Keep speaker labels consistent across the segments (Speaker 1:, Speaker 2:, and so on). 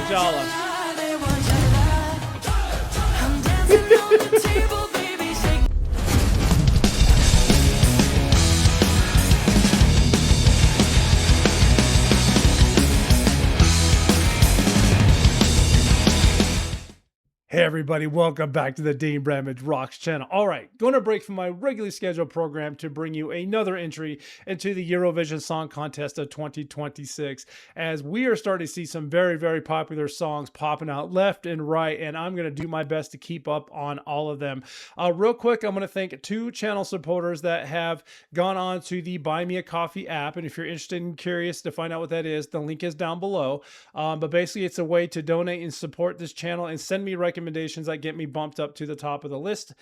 Speaker 1: Jala. Hey everybody, welcome back to the Dean Bramage Rocks channel. All right, going to break from my regularly scheduled program to bring you another entry into the Eurovision Song Contest of 2026, as we are starting to see some very, very popular songs popping out left and right, and I'm going to do my best to keep up on all of them. Real quick, I'm going to thank two channel supporters that have gone on to the Buy Me a Coffee app, and if you're interested and curious to find out what that is, the link is down below. But basically, it's a way to donate and support this channel and send me recommendations that get me bumped up to the top of the list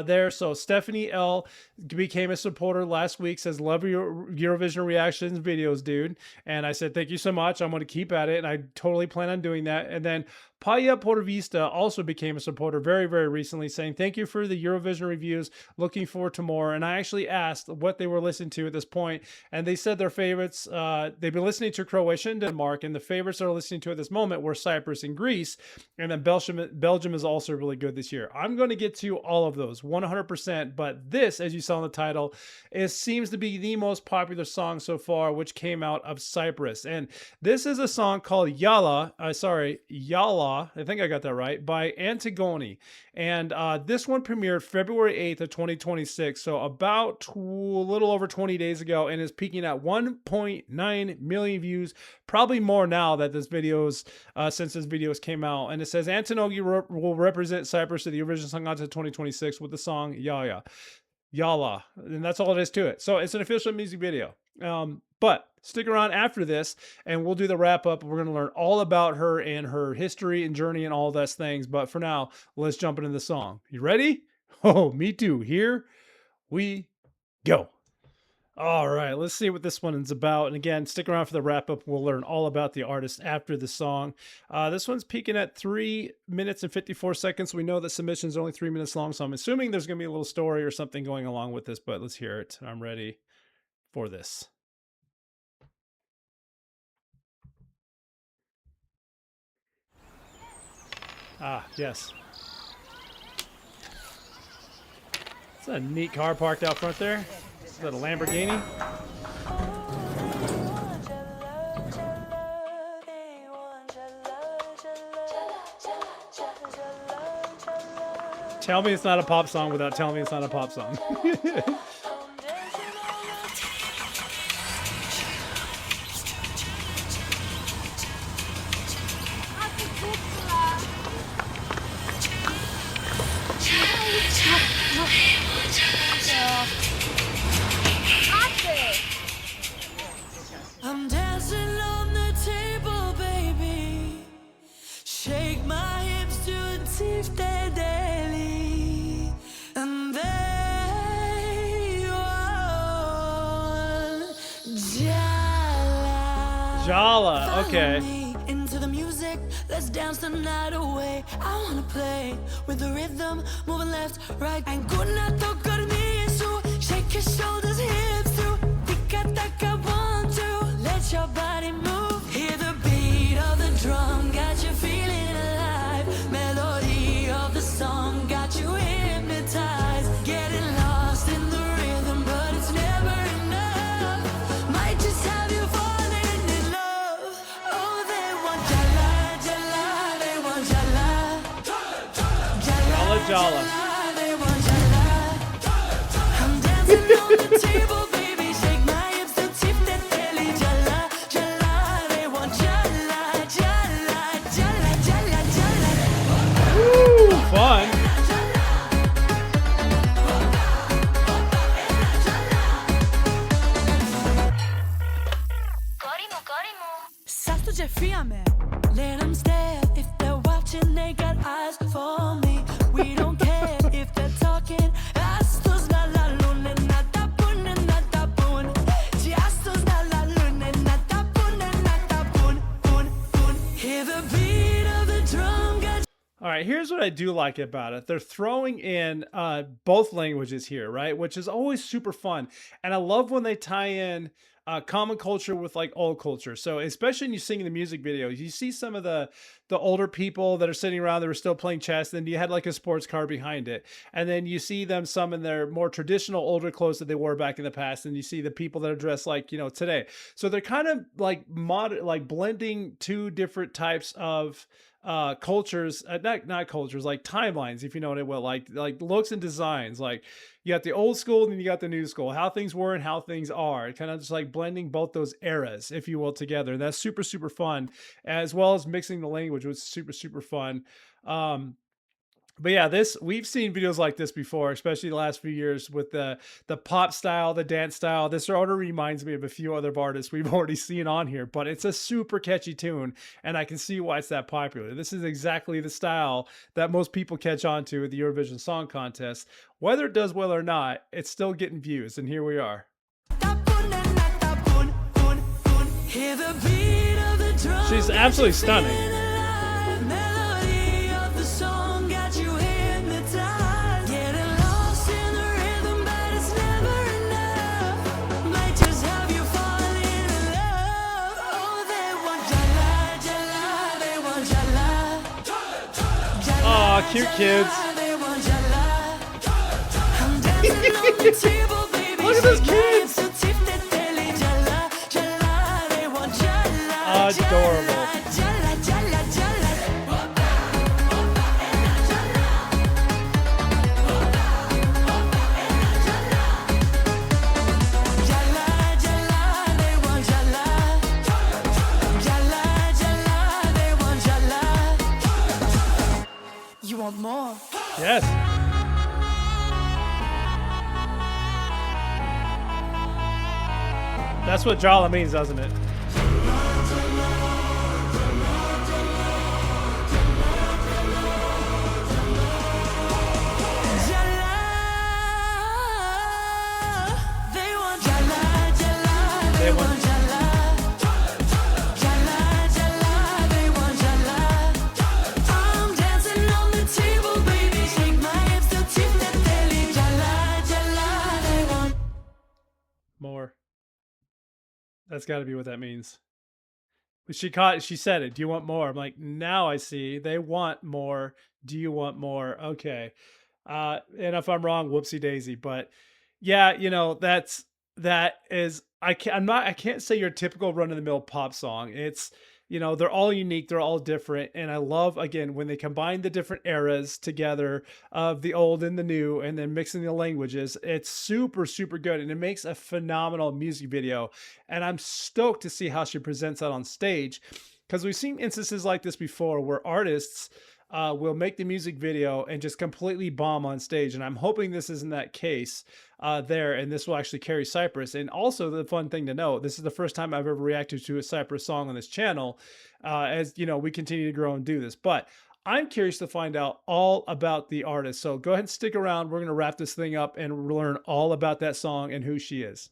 Speaker 1: there. So Stephanie L became a supporter last week, says, love your Eurovision reactions videos, dude. And I said, thank you so much. I'm going to keep at it. And I totally plan on doing that. And then Paya Porvista also became a supporter very, very recently, saying, thank you for the Eurovision reviews. Looking forward to more. And I actually asked what they were listening to at this point, and they said their favorites, they've been listening to Croatia and Denmark, and the favorites they're listening to at this moment were Cyprus and Greece. And then Belgium is also really good this year. I'm going to get to all of those 100%, but this, as you saw in the title, seems to be the most popular song so far, which came out of Cyprus. And this is a song called Yala, I think I got that right, by Antigone. And this one premiered February 8th of 2026, so about a little over 20 days ago, and is peaking at 1.9 million views, probably more now that this video's since this video came out. And it says Antigone will represent Cyprus at the Eurovision Song Contest 2026 with the song Yala, and that's all it is to it. So it's an official music video. But stick around after this and we'll do the wrap up. We're going to learn all about her and her history and journey and all those things. But for now, let's jump into the song. You ready? Oh, me too. Here we go. All right, let's see what this one is about. And again, stick around for the wrap up. We'll learn all about the artist after the song. This one's peaking at 3 minutes and 54 seconds. We know that submissions are only 3 minutes long, so I'm assuming there's going to be a little story or something going along with this, but let's hear it. I'm ready for this. Ah, yes. It's a neat car parked out front there. Is that a Lamborghini? Tell me it's not a pop song without telling me it's not a pop song.
Speaker 2: I'm dancing on the table, baby. Shake my hips to a tief daily. And there you are.
Speaker 1: Jala, okay.
Speaker 2: Into the music, let's dance the night away. I wanna play with the rhythm, moving left, right. And good night, so shake your shoulders, hips through. Let your body move. Hear the beat of the drum, got you feeling alive. Melody of the song got you hypnotized. Getting lost in the rhythm, but it's never enough. Might just have you falling in love. Oh, they want Jala, Jala, they want Jala. Jala,
Speaker 1: Jala.
Speaker 2: they want Jala. I'm dancing on the table.
Speaker 1: Fun.
Speaker 2: Let them stare. If they're watching, they got eyes for me. We don't care if they're talking. Hear the beat of the drum.
Speaker 1: All right, here's what I do like about it. They're throwing in both languages here, right? Which is always super fun. And I love when they tie in common culture with like old culture. So especially when you sing in the music videos, you see some of the older people that are sitting around that are still playing chess. Then you had like a sports car behind it, and then you see them some in their more traditional older clothes that they wore back in the past, and you see the people that are dressed like today. So they're kind of like like blending two different types of cultures, not cultures, like timelines, if you know what I will, like looks and designs. Like you got the old school and then you got the new school, how things were and how things are, kind of just like blending both those eras, if you will, together. And that's super, super fun, as well as mixing the language, which is super, super fun. um but yeah, this, we've seen videos like this before, especially the last few years with the pop style, the dance style. This already reminds me of a few other artists we've already seen on here, but it's a super catchy tune, and I can see why it's that popular. This is exactly the style that most people catch on to at the Eurovision Song Contest. Whether it does well or not, it's still getting views, and here we are. She's absolutely stunning. Aw, cute kids. Look at those kids. Adorable.
Speaker 2: You want more?
Speaker 1: Yes. That's what Jala means, doesn't it? They want more. That's got to be what that means. But she said it. Do you want more? I'm like, now I see. They want more. Do you want more? Okay. And if I'm wrong, whoopsie daisy. But yeah, that is, I can't say your typical run of the mill pop song. It's, they're all unique, they're all different. And I love, again, when they combine the different eras together of the old and the new, and then mixing the languages. It's super, super good. And it makes a phenomenal music video. And I'm stoked to see how she presents that on stage, because we've seen instances like this before where artists will make the music video and just completely bomb on stage. And I'm hoping this isn't that case there, and this will actually carry Cyprus. And also, the fun thing to note, this is the first time I've ever reacted to a Cyprus song on this channel, as we continue to grow and do this. But I'm curious to find out all about the artist. So go ahead and stick around. We're going to wrap this thing up and learn all about that song and who she is.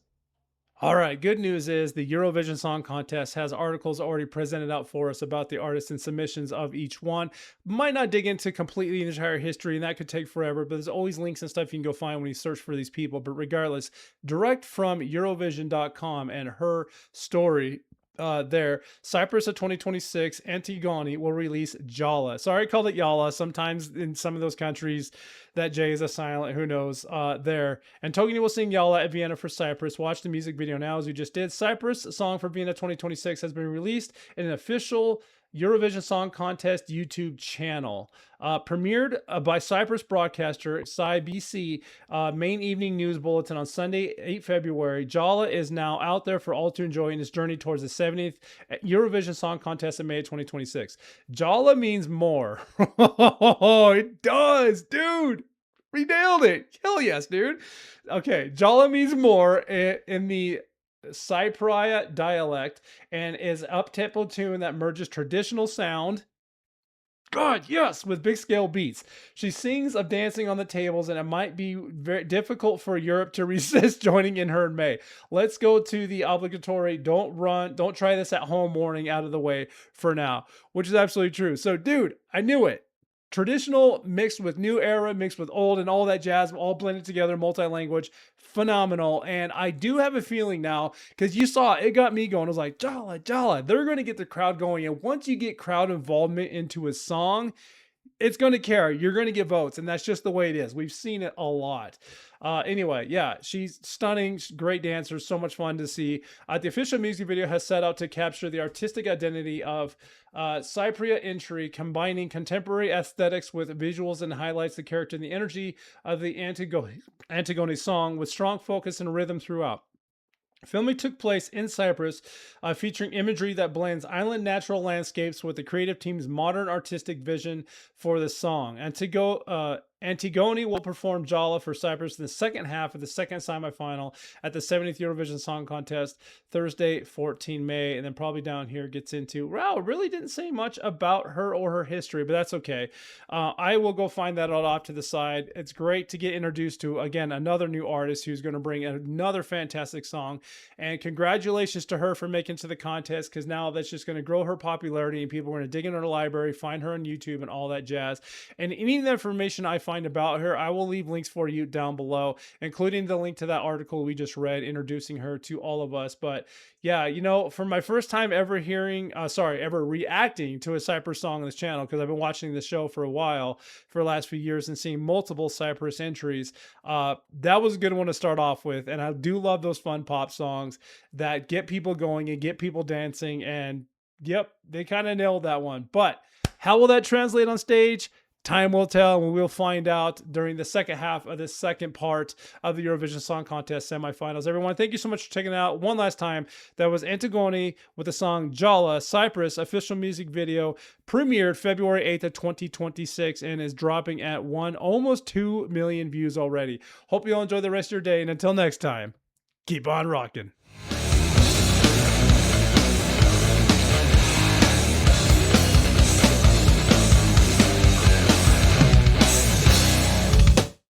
Speaker 1: All right, good news is the Eurovision Song Contest has articles already presented out for us about the artists and submissions of each one. Might not dig into completely the entire history, and that could take forever, but there's always links and stuff you can go find when you search for these people. But regardless, direct from Eurovision.com and her story there, Cyprus of 2026, Antigone will release Jala. Sorry, I called it Yala. Sometimes in some of those countries, that J is a silent, who knows, there. Antigone will sing Yala at Vienna for Cyprus. Watch the music video now, as we just did. Cyprus, a song for Vienna 2026, has been released in an official Eurovision Song Contest YouTube channel. Premiered by Cyprus broadcaster CyBC main evening news bulletin on Sunday, 8 February. Jala is now out there for all to enjoy in his journey towards the 70th Eurovision Song Contest in May of 2026. Jala means more. Oh, it does, dude. We nailed it. Hell yes, dude. Okay, Jala means more in the Cypriot dialect, and is up-tempo tune that merges traditional sound, God, yes, with big scale beats. She sings of dancing on the tables, and it might be very difficult for Europe to resist joining in her in May. Let's go to the obligatory don't try this at home warning out of the way for now, which is absolutely true. So, dude, I knew it. traditional mixed with new era, mixed with old and all that jazz, all blended together, multi-language, phenomenal. And I do have a feeling now, because you saw it got me going. I was like, Jala, Jala, they're going to get the crowd going. And once you get crowd involvement into a song, it's going to carry. You're going to get votes, and that's just the way it is. We've seen it a lot. Anyway, yeah, she's stunning, great dancer, so much fun to see. The official music video has set out to capture the artistic identity of Cypria Entry, combining contemporary aesthetics with visuals, and highlights the character and the energy of the Antigone song with strong focus and rhythm throughout. Filming took place in Cyprus, featuring imagery that blends island natural landscapes with the creative team's modern artistic vision for the song. Antigone will perform Jala for Cyprus in the second half of the second semifinal at the 70th Eurovision Song Contest, Thursday, 14 May. And then probably down here gets into, wow, really didn't say much about her or her history, but that's okay. I will go find that out off to the side. It's great to get introduced to, again, another new artist who's going to bring another fantastic song. And congratulations to her for making it to the contest, because now that's just going to grow her popularity and people are going to dig into her library, find her on YouTube and all that jazz. And any of the information I find about her, I will leave links for you down below, including the link to that article we just read introducing her to all of us. But yeah, you know, for my first time ever ever reacting to a Cyprus song on this channel, because I've been watching the show for a while, for the last few years, and seeing multiple Cyprus entries, that was a good one to start off with. And I do love those fun pop songs that get people going and get people dancing. And yep, they kind of nailed that one. But how will that translate on stage? Time will tell, and we'll find out during the second half of this second part of the Eurovision Song Contest semifinals. Everyone, thank you so much for checking it out one last time. That was Antigone with the song Jala, Cyprus, official music video, premiered February 8th of 2026, and is dropping at almost 2 million views already. Hope you all enjoy the rest of your day, and until next time, keep on rocking.